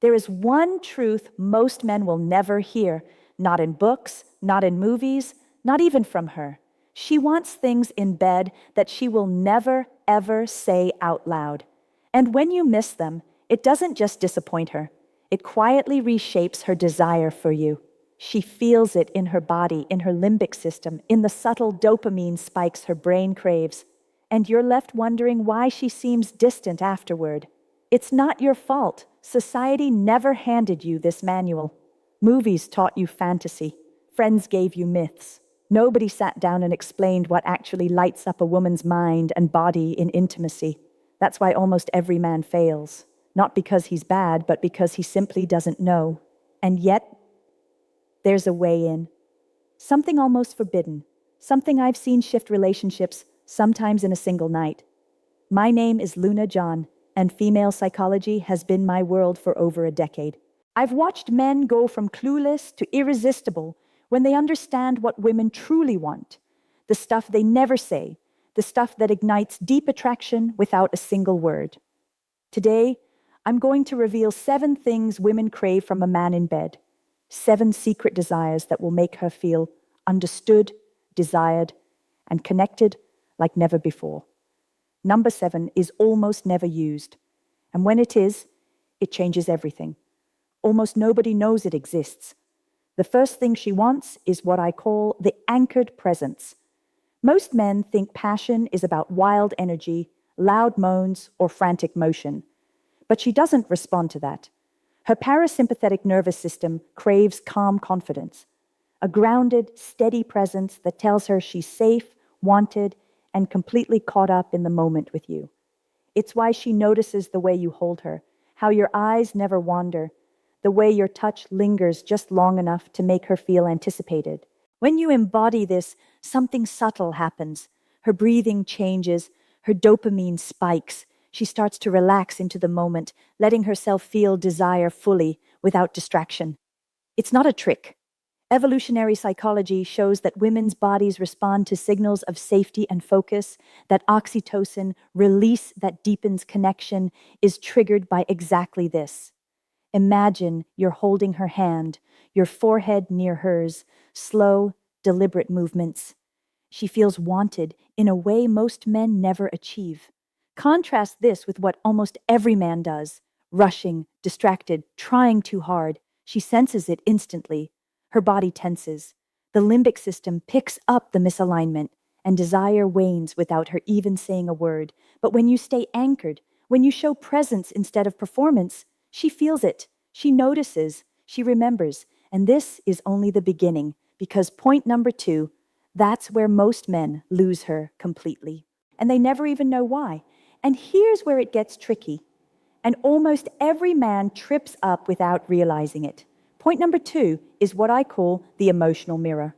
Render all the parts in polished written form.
There is one truth most men will never hear, not in books, not in movies, not even from her. She wants things in bed that she will never, ever say out loud. And when you miss them, it doesn't just disappoint her. It quietly reshapes her desire for you. She feels it in her body, in her limbic system, in the subtle dopamine spikes her brain craves. And you're left wondering why she seems distant afterward. It's not your fault. Society never handed you this manual. Movies taught you fantasy. Friends gave you myths. Nobody sat down and explained what actually lights up a woman's mind and body in intimacy. That's why almost every man fails. Not because he's bad, but because he simply doesn't know. And yet, there's a way in. Something almost forbidden. Something I've seen shift relationships, sometimes in a single night. My name is Luna John, and female psychology has been my world for over a decade. I've watched men go from clueless to irresistible when they understand what women truly want, the stuff they never say, the stuff that ignites deep attraction without a single word. Today, I'm going to reveal 7 things women crave from a man in bed, 7 secret desires that will make her feel understood, desired, and connected like never before. Number 7 is almost never used, and when it is, it changes everything. Almost nobody knows it exists. The first thing she wants is what I call the anchored presence. Most men think passion is about wild energy, loud moans, or frantic motion. But she doesn't respond to that. Her parasympathetic nervous system craves calm confidence, a grounded, steady presence that tells her she's safe, wanted, and completely caught up in the moment with you. It's why she notices the way you hold her, how your eyes never wander, the way your touch lingers just long enough to make her feel anticipated. When you embody this, something subtle happens. Her breathing changes, her dopamine spikes. She starts to relax into the moment, letting herself feel desire fully, without distraction. It's not a trick. Evolutionary psychology shows that women's bodies respond to signals of safety and focus, that oxytocin, release that deepens connection, is triggered by exactly this. Imagine you're holding her hand, your forehead near hers, slow, deliberate movements. She feels wanted in a way most men never achieve. Contrast this with what almost every man does, rushing, distracted, trying too hard. She senses it instantly. Her body tenses. The limbic system picks up the misalignment, and desire wanes without her even saying a word. But when you stay anchored, when you show presence instead of performance, she feels it, she notices, she remembers. And this is only the beginning, because point number 2, that's where most men lose her completely. And they never even know why. And here's where it gets tricky. And almost every man trips up without realizing it. Point number 2 is what I call the emotional mirror.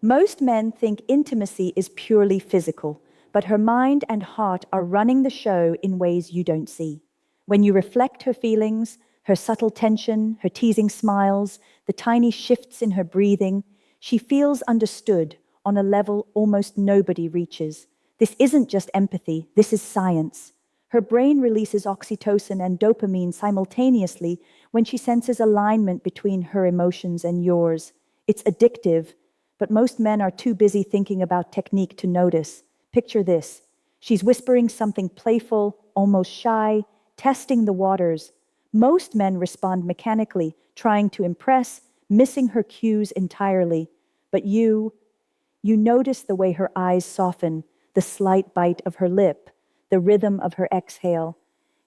Most men think intimacy is purely physical, but her mind and heart are running the show in ways you don't see. When you reflect her feelings, her subtle tension, her teasing smiles, the tiny shifts in her breathing, she feels understood on a level almost nobody reaches. This isn't just empathy, this is science. Her brain releases oxytocin and dopamine simultaneously when she senses alignment between her emotions and yours. It's addictive, but most men are too busy thinking about technique to notice. Picture this. She's whispering something playful, almost shy, testing the waters. Most men respond mechanically, trying to impress, missing her cues entirely. But you notice the way her eyes soften, the slight bite of her lip, the rhythm of her exhale.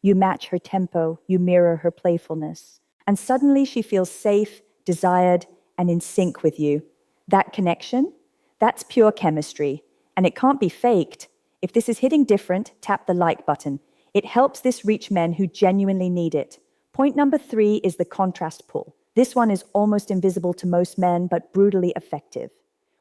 You match her tempo, you mirror her playfulness. And suddenly she feels safe, desired, and in sync with you. That connection, that's pure chemistry, and it can't be faked. If this is hitting different, tap the like button. It helps this reach men who genuinely need it. Point number 3 is the contrast pull. This one is almost invisible to most men, but brutally effective.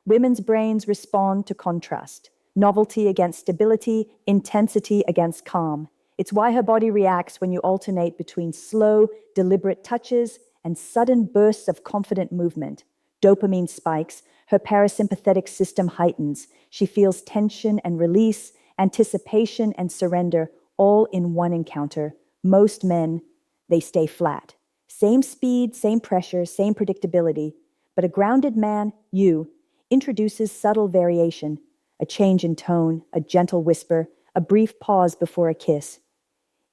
Women's brains respond to contrast. Novelty against stability, intensity against calm. It's why her body reacts when you alternate between slow, deliberate touches and sudden bursts of confident movement. Dopamine spikes, her parasympathetic system heightens. She feels tension and release, anticipation and surrender, all in one encounter. Most men, they stay flat. Same speed, same pressure, same predictability. But a grounded man, you, introduces subtle variation, a change in tone, a gentle whisper, a brief pause before a kiss.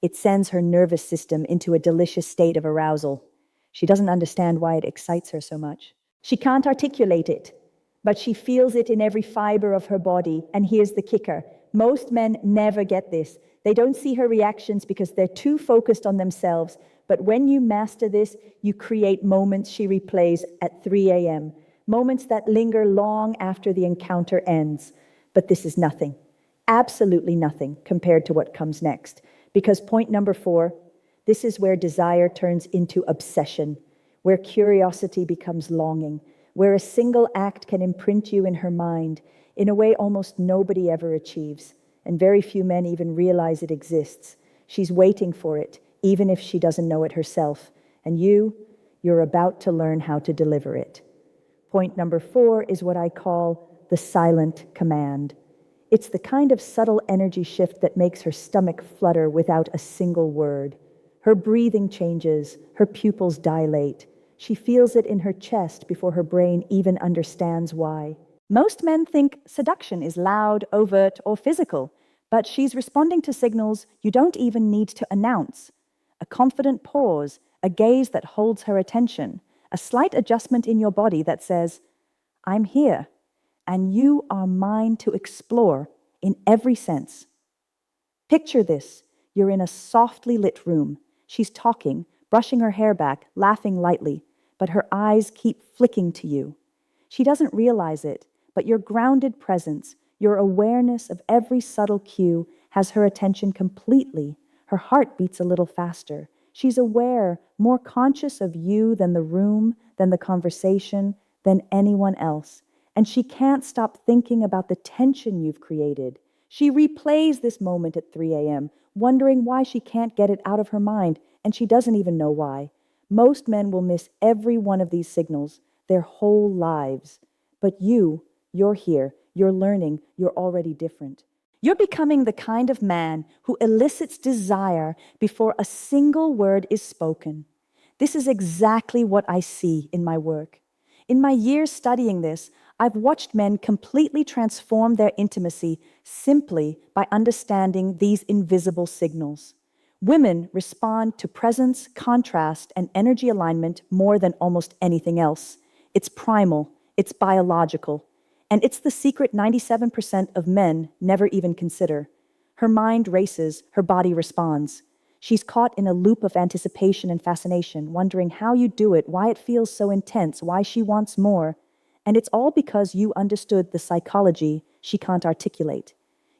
It sends her nervous system into a delicious state of arousal. She doesn't understand why it excites her so much. She can't articulate it, but she feels it in every fiber of her body. And here's the kicker. Most men never get this. They don't see her reactions because they're too focused on themselves. But when you master this, you create moments she replays at 3 a.m., moments that linger long after the encounter ends. But this is nothing, absolutely nothing compared to what comes next. Because point number 4, this is where desire turns into obsession, where curiosity becomes longing, where a single act can imprint you in her mind in a way almost nobody ever achieves, and very few men even realize it exists. She's waiting for it, even if she doesn't know it herself. And you're about to learn how to deliver it. Point number 4 is what I call the silent command. It's the kind of subtle energy shift that makes her stomach flutter without a single word. Her breathing changes, her pupils dilate. She feels it in her chest before her brain even understands why. Most men think seduction is loud, overt, or physical, but she's responding to signals you don't even need to announce. A confident pause, a gaze that holds her attention, a slight adjustment in your body that says, "I'm here, and you are mine to explore in every sense." Picture this. You're in a softly lit room. She's talking, brushing her hair back, laughing lightly, but her eyes keep flicking to you. She doesn't realize it, but your grounded presence, your awareness of every subtle cue has her attention completely. Her heart beats a little faster. She's aware, more conscious of you than the room, than the conversation, than anyone else. And she can't stop thinking about the tension you've created. She replays this moment at 3 a.m., wondering why she can't get it out of her mind, and she doesn't even know why. Most men will miss every one of these signals, their whole lives. But you're here, you're learning, you're already different. You're becoming the kind of man who elicits desire before a single word is spoken. This is exactly what I see in my work. In my years studying this, I've watched men completely transform their intimacy simply by understanding these invisible signals. Women respond to presence, contrast, and energy alignment more than almost anything else. It's primal, it's biological, and it's the secret 97% of men never even consider. Her mind races, her body responds. She's caught in a loop of anticipation and fascination, wondering how you do it, why it feels so intense, why she wants more. And it's all because you understood the psychology she can't articulate.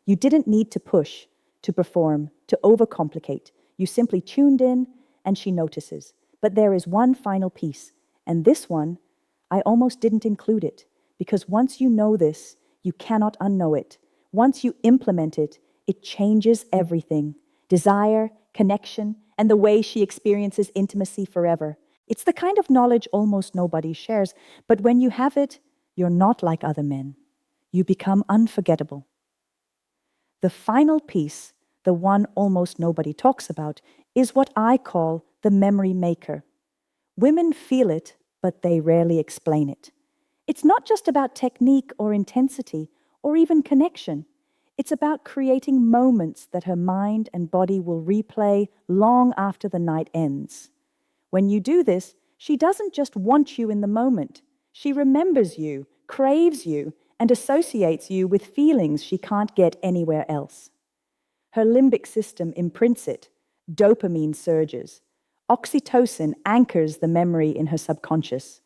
You didn't need to push, to perform, to overcomplicate. You simply tuned in, and she notices. But there is one final piece, and this one, I almost didn't include it, because once you know this, you cannot unknow it. Once you implement it, it changes everything. Desire, connection, and the way she experiences intimacy forever. It's the kind of knowledge almost nobody shares, but when you have it, you're not like other men. You become unforgettable. The final piece, the one almost nobody talks about, is what I call the memory maker. Women feel it, but they rarely explain it. It's not just about technique or intensity or even connection. It's about creating moments that her mind and body will replay long after the night ends. When you do this, she doesn't just want you in the moment. She remembers you, craves you, and associates you with feelings she can't get anywhere else. Her limbic system imprints it. Dopamine surges. Oxytocin anchors the memory in her subconscious.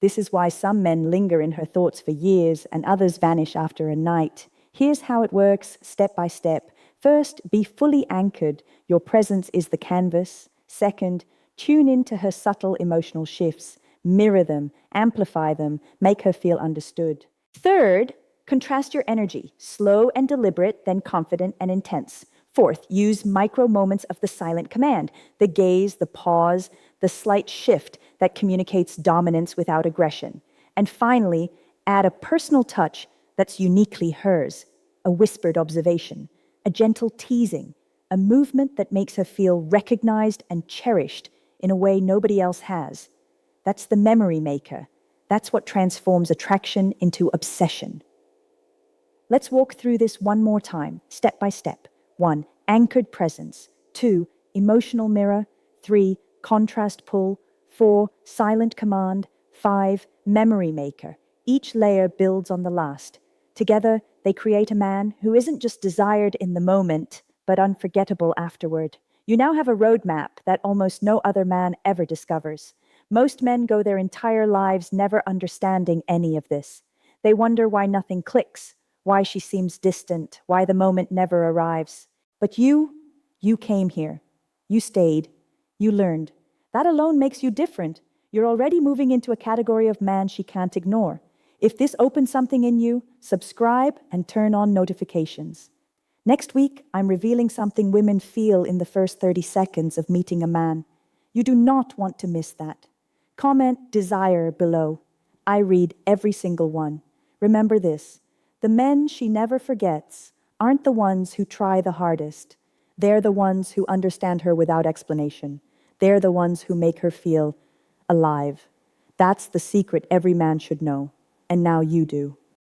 This is why some men linger in her thoughts for years and others vanish after a night. Here's how it works, step by step. First, be fully anchored. Your presence is the canvas. Second, tune into her subtle emotional shifts. Mirror them, amplify them, make her feel understood. Third, contrast your energy. Slow and deliberate, then confident and intense. Fourth, use micro moments of the silent command. The gaze, the pause, the slight shift that communicates dominance without aggression. And finally, add a personal touch that's uniquely hers, a whispered observation, a gentle teasing, a movement that makes her feel recognized and cherished in a way nobody else has. That's the memory maker. That's what transforms attraction into obsession. Let's walk through this one more time, step by step. 1. Anchored presence. 2. Emotional mirror. 3. Contrast pull. 4. Silent command. 5. Memory maker. Each layer builds on the last. Together, they create a man who isn't just desired in the moment, but unforgettable afterward. You now have a roadmap that almost no other man ever discovers. Most men go their entire lives never understanding any of this. They wonder why nothing clicks, why she seems distant, why the moment never arrives. But you came here. You stayed. You learned. That alone makes you different. You're already moving into a category of man she can't ignore. If this opens something in you, subscribe and turn on notifications. Next week, I'm revealing something women feel in the first 30 seconds of meeting a man. You do not want to miss that. Comment desire below. I read every single one. Remember this, the men she never forgets aren't the ones who try the hardest. They're the ones who understand her without explanation. They're the ones who make her feel alive. That's the secret every man should know. And now you do.